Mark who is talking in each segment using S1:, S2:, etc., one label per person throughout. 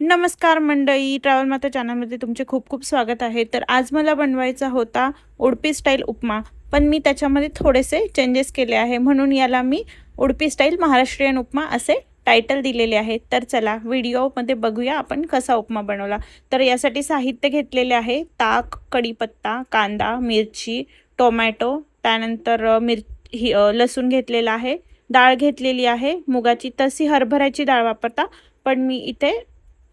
S1: नमस्कार मंडळी, ट्रॅव्हल माता चॅनलमध्ये तुमचे खूप खूप स्वागत आहे. तर आज मला बनवायचा होता उडपी स्टाईल उपमा, पण मी त्याच्यामध्ये थोडेसे चेंजेस केले आहे, म्हणून याला मी उडपी स्टाईल महाराष्ट्रीयन उपमा असे टायटल दिलेले आहे. तर चला व्हिडिओमध्ये बघूया आपण कसा उपमा बनवला. तर यासाठी साहित्य घेतलेले आहे: ताक, कढीपत्ता, कांदा, मिरची, टोमॅटो, त्यानंतर लसूण घेतलेला आहे, डाळ घेतलेली आहे मुगाची, तशी हरभऱ्याची डाळ वापरता, पण मी इथे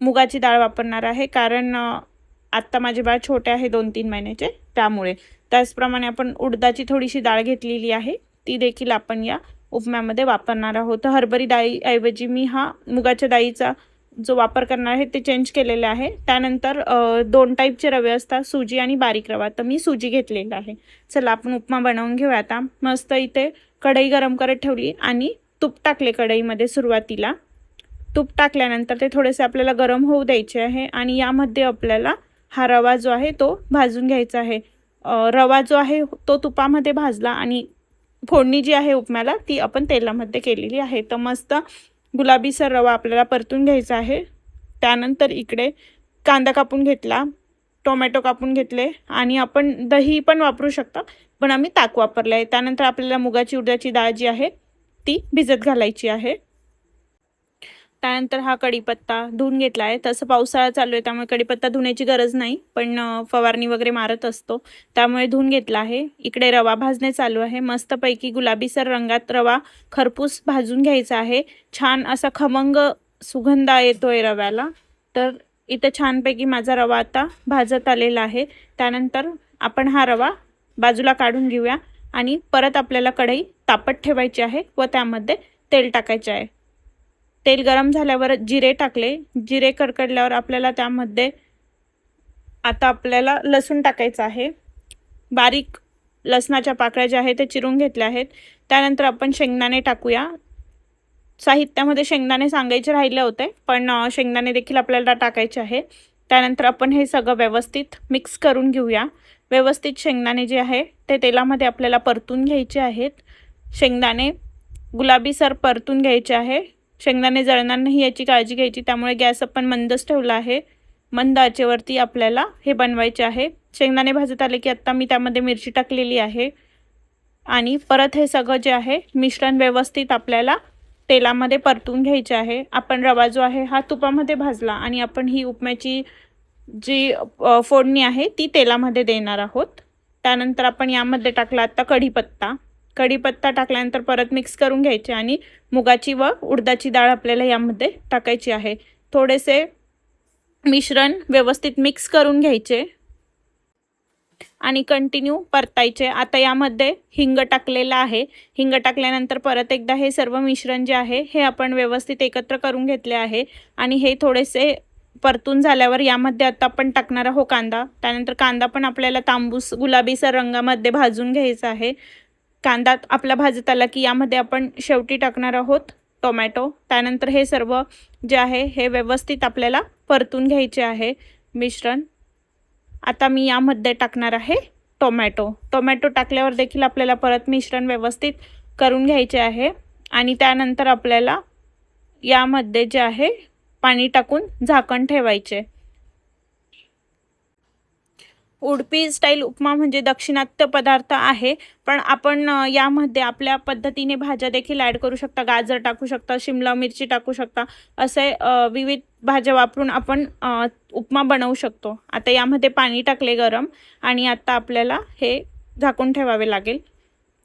S1: मुगाची डाळ वापरणार आहे, कारण आत्ता माझे बाळ छोटे आहे 2-3 महिन्याचे, त्यामुळे. त्याचप्रमाणे आपण उडदाची थोडीशी डाळ घेतलेली आहे, ती देखील आपण या उपम्यामध्ये वापरणार आहोत. हरभरी डाळीऐवजी मी हा मुगाच्या डाळीचा जो वापर करणार आहे ते चेंज केलेले आहे. त्यानंतर 2 टाईपचे रवे असतात, सुजी आणि बारीक रवा, तर मी सुजी घेतलेला आहे. चला आपण उपमा बनवून घेऊया. आता मस्त इथे कढई गरम करत ठेवली आणि तूप टाकले कढईमध्ये. सुरुवातीला तूप टाकल्यानंतर ते थोडेसे आपल्याला गरम होऊ द्यायचे आहे आणि यामध्ये आपल्याला हा रवा जो आहे तो भाजून घ्यायचा आहे. रवा जो आहे तो तुपामध्ये भाजला आणि फोडणी जी आहे उपम्याला ती आपण तेलामध्ये केलेली आहे. तर मस्त गुलाबीसर रवा आपल्याला परतून घ्यायचा आहे. त्यानंतर इकडे कांदा कापून घेतला, टोमॅटो कापून घेतले आणि आपण दही पण वापरू शकता, पण आम्ही ताक वापरलं आहे. त्यानंतर आपल्याला मुगाची उडदाची डाळ जी आहे ती भिजत घालायची आहे. त्यानंतर हा कढीपत्ता धुवून घेतला आहे. तसं पावसाळा चालू आहे त्यामुळे कढीपत्ता धुण्याची गरज नाही, पण फवारणी वगैरे मारत असतो त्यामुळे धुवून घेतला आहे. इकडे रवा भाजणे चालू आहे. मस्तपैकी गुलाबीसर रंगात रवा खरपूस भाजून घ्यायचा आहे. छान असा खमंग सुगंध येतोय रव्याला. तर इथं छानपैकी माझा रवा आता भाजत आलेला आहे. त्यानंतर आपण हा रवा बाजूला काढून घेऊया आणि परत आपल्याला कढई तापत ठेवायची आहे व त्यामध्ये तेल टाकायचे आहे. तेल गरम झाल्यावर जिरे टाकले. जिरे कडकडल्यावर आपल्याला त्यामध्ये आता आपल्याला लसूण टाकायचं आहे. बारीक लसणाच्या पाकळ्या ज्या आहेत ते चिरून घेतल्या आहेत. त्यानंतर आपण शेंगदाणे टाकूया. साहित्यामध्ये शेंगदाणे सांगायचे राहिले होते, पण शेंगदाणे देखील आपल्याला टाकायचे आहे. त्यानंतर आपण हे सगळं व्यवस्थित मिक्स करून घेऊया. व्यवस्थित शेंगदाणे जे आहे ते तेलामध्ये आपल्याला परतून घ्यायचे आहेत. शेंगदाणे गुलाबीसर परतून घ्यायचे आहे. शेंगदाणे जळणार नाही याची काळजी घ्यायची, त्यामुळे गॅस आपण मंदच ठेवला आहे. मंद आचेवरती आपल्याला हे बनवायचे आहे. शेंगदाणे भाजत आले की आत्ता मी त्यामध्ये मिरची टाकलेली आहे आणि परत हे सगळं जे आहे मिश्रण व्यवस्थित आपल्याला तेलामध्ये परतून घ्यायचे आहे. आपण रवा जो आहे हा तुपामध्ये भाजला आणि आपण ही उपम्याची जी फोडणी आहे ती तेलामध्ये देणार आहोत. त्यानंतर आपण यामध्ये टाकला आता कढीपत्ता. कढीपत्ता टाकल्यानंतर परत मिक्स करून घ्यायचे आणि मुगाची व उडदाची डाळ आपल्याला यामध्ये टाकायची आहे. थोडेसे मिश्रण व्यवस्थित मिक्स करून घ्यायचे आणि कंटिन्यू परतायचे. आता यामध्ये हिंग टाकलेला आहे. हिंग टाकल्यानंतर परत एकदा हे सर्व मिश्रण जे आहे हे आपण व्यवस्थित एकत्र करून घेतले आहे आणि हे थोडेसे परतून झाल्यावर यामध्ये आता आपण टाकणार आहोत कांदा. त्यानंतर कांदा पण आपल्याला तांबूस गुलाबीसर रंगामध्ये भाजून घ्यायचा आहे. कांदा आपला भाजत आला की यामध्ये आपण शेवटी टाकणार आहोत टोमॅटो. त्यानंतर हे सर्व जे आहे हे व्यवस्थित आपल्याला परतून घ्यायचे आहे मिश्रण. आता मी यामध्ये टाकणार आहे टोमॅटो. टोमॅटो टाकल्यावर देखील आपल्याला परत मिश्रण व्यवस्थित करून घ्यायचे आहे आणि त्यानंतर आपल्याला यामध्ये जे आहे पाणी टाकून झाकण ठेवायचे. उडपी स्टाईल उपमा म्हणजे दाक्षिणात्य पदार्थ आहे, पण आपण यामध्ये आपल्या पद्धतीने भाज्या देखील ॲड करू शकता. गाजर टाकू शकता, शिमला मिरची टाकू शकता, असे विविध भाज्या वापरून आपण उपमा बनवू शकतो. आता यामध्ये पाणी टाकले गरम आणि आता आपल्याला हे झाकून ठेवावे लागेल.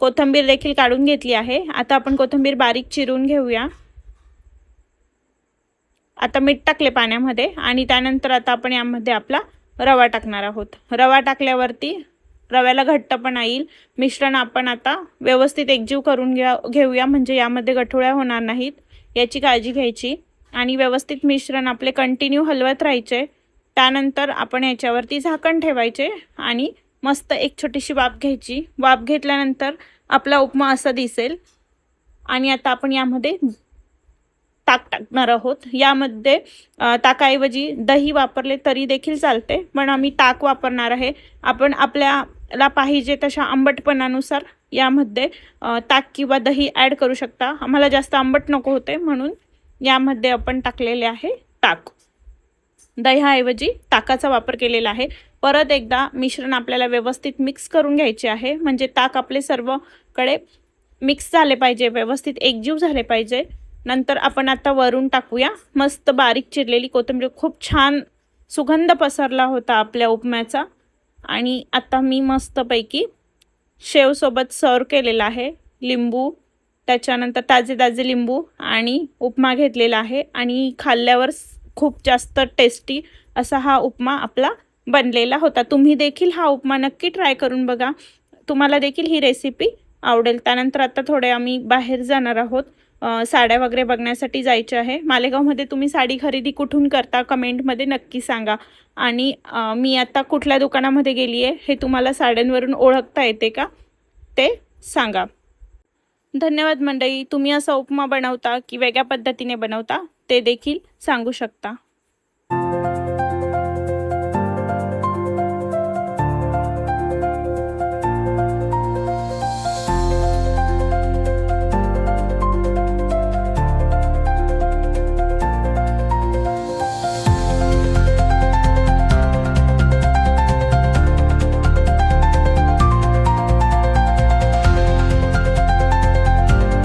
S1: कोथिंबीर देखील काढून घेतली आहे. आता आपण कोथिंबीर बारीक चिरून घेऊया. आता मीठ टाकले पाण्यामध्ये आणि त्यानंतर आता आपण यामध्ये आपला रवा टाकणार आहोत. रवा टाकल्यावरती रव्याला घट्टपणा येईल. मिश्रण आपण आता व्यवस्थित एकजीव करून घेऊया, म्हणजे यामध्ये गठुळ्या होणार नाहीत याची काळजी घ्यायची आणि व्यवस्थित मिश्रण आपले कंटिन्यू हलवत राहायचे. त्यानंतर आपण याच्यावरती झाकण ठेवायचे आणि मस्त एक छोटीशी वाफ घ्यायची. वाफ घेतल्यानंतर आपला उपमा असा दिसेल आणि आता आपण यामध्ये ताक टाकणार आहोत. यामध्ये ताकाऐवजी दही वापरले तरी देखील चालते, पण आम्ही ताक वापरणार आहे. आपण आपल्याला पाहिजे तशा आंबटपणानुसार यामध्ये ताक किंवा दही ॲड करू शकता. आम्हाला जास्त आंबट नको होते म्हणून यामध्ये आपण टाकलेले आहे ताक. दह्याऐवजी ताकाचा वापर केलेला आहे। परत एकदा मिश्रण आपल्याला व्यवस्थित मिक्स करून घ्यायचे आहे, म्हणजे ताक आपले सर्वकडे मिक्स झाले पाहिजे, व्यवस्थित एकजीव झाले पाहिजे। नंतर आपण आता वरून टाकूया मस्त बारीक चिरलेली कोथिंबीर। खूप छान सुगंध पसरला होता आपल्या उपम्याचा। आणि आता मी मस्तपैकी शेवसोबत सर्व केलेला आहे। लिंबू, त्याच्यानंतर ताजे ताजे लिंबू आणि उपमा घेतलेला आहे आणि खाल्ल्यावर खूप जास्त टेस्टी असा हा उपमा आपला बनलेला होता। तुम्ही देखील हा उपमा नक्की ट्राय करून बघा, तुम्हाला देखील ही रेसिपी आवडेल। त्यानंतर आता थोडे आम्ही बाहेर जाणार आहोत, साड्या वगैरे बघण्यासाठी जायचे आहे। मालेगावमध्ये तुम्ही साडी खरेदी कुठून करता कमेंटमध्ये नक्की सांगा। आणि मी आता कुठल्या दुकानामध्ये गेली आहे हे तुम्हाला साड्यांवरून ओळखता येते का ते सांगा। धन्यवाद मंडळी। तुम्ही असा उपमा बनवता की वेगळ्या पद्धतीने बनवता ते देखील सांगू शकता।